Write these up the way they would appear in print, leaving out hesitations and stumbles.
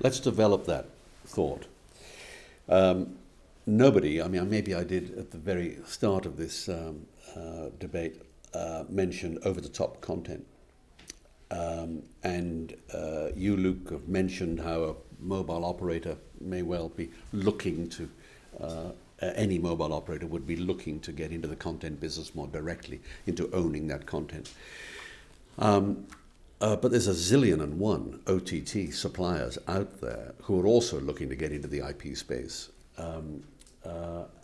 Let's develop that thought. Nobody, I mean, maybe I did at the very start of this debate, mention over-the-top content. You, Luke, have mentioned how a mobile operator may well be looking to, any mobile operator would be looking to get into the content business more directly, into owning that content. But there's a zillion and one OTT suppliers out there who are also looking to get into the IP space.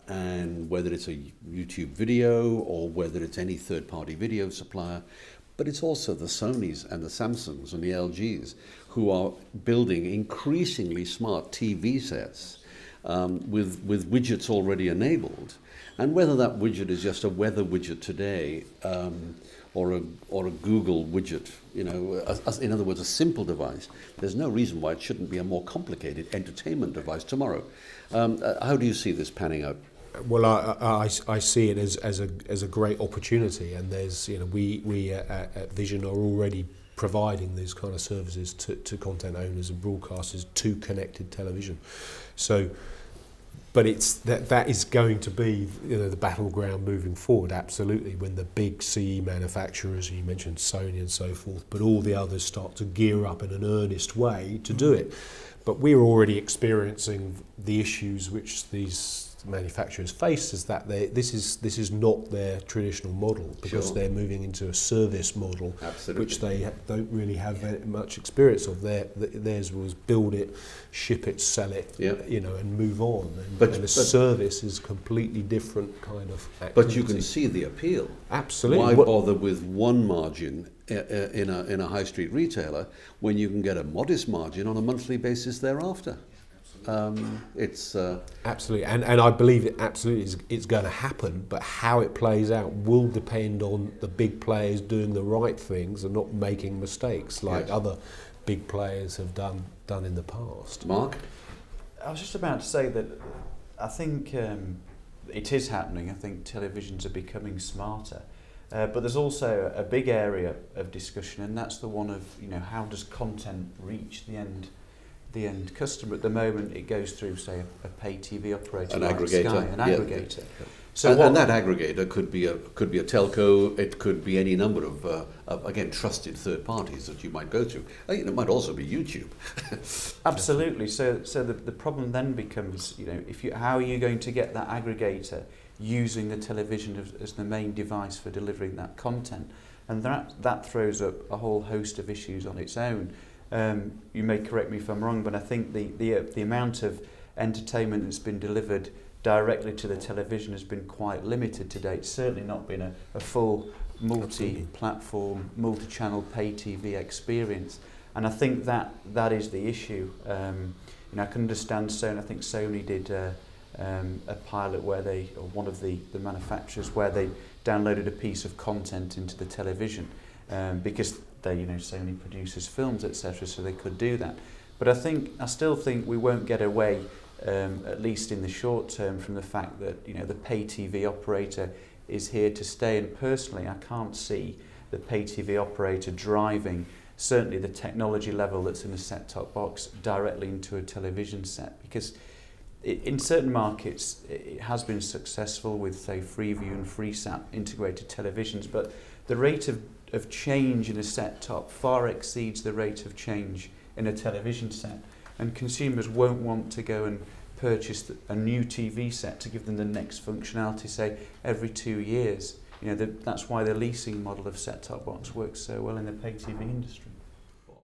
And whether it's a YouTube video or whether it's any third-party video supplier, but it's also the Sonys and the Samsungs and the LGs who are building increasingly smart TV sets with widgets already enabled. And whether that widget is just a weather widget today or a Google widget, you know, in other words, a simple device, there's no reason why it shouldn't be a more complicated entertainment device tomorrow. How do you see this panning out? Well, I see it as a great opportunity, and there's, you know, we at Vision are already providing these kind of services to content owners and broadcasters to connected television. So, but it's that is going to be, you know, the battleground moving forward. Absolutely, when the big CE manufacturers, you mentioned Sony and so forth, but all the others start to gear up in an earnest way to do it. But we're already experiencing the issues which these manufacturers face, is that this is not their traditional model, because Sure. they're moving into a service model. Absolutely. Which they don't really have very much experience of. Theirs was build it, ship it, sell it, Yep. you know, and move on. But a service is completely different kind of activity. But you can see the appeal. Absolutely. Why bother with one margin in a high street retailer when you can get a modest margin on a monthly basis thereafter? It's absolutely, and I believe it absolutely it's going to happen, but how it plays out will depend on the big players doing the right things and not making mistakes like Yes. other big players have done in the past. Mark? I was just about to say that I think it is happening. I think televisions are becoming smarter. But there's also a big area of discussion, and that's the one of, you know, how does content reach the end customer? At the moment, it goes through, say, a pay TV operator, An like aggregator. Sky, an Yeah. aggregator. So And that aggregator could be a telco. It could be any number of again, trusted third parties that you might go to. It might also be YouTube. Absolutely. So the problem then becomes, you know, how are you going to get that aggregator using the television as the main device for delivering that content? And that throws up a whole host of issues on its own. You may correct me if I'm wrong, but I think the amount of entertainment that's been delivered directly to the television has been quite limited to date. It's certainly not been a full multi-platform, multi-channel pay TV experience. And I think that is the issue. You know, I can understand Sony. I think Sony did a pilot where or one of the manufacturers, where they downloaded a piece of content into the television because they, you know, Sony produces films, etc., so they could do that. But I still think we won't get away, at least in the short term, from the fact that, you know, the pay TV operator is here to stay. And personally, I can't see the pay TV operator driving certainly the technology level that's in a set-top box directly into a television set, because in certain markets it has been successful with, say, Freeview and FreeSat integrated televisions, but the rate of change in a set-top far exceeds the rate of change in a television set, and consumers won't want to go and purchase a new TV set to give them the next functionality, say, every 2 years. You know, that's why the leasing model of set-top box works so well in the pay TV industry.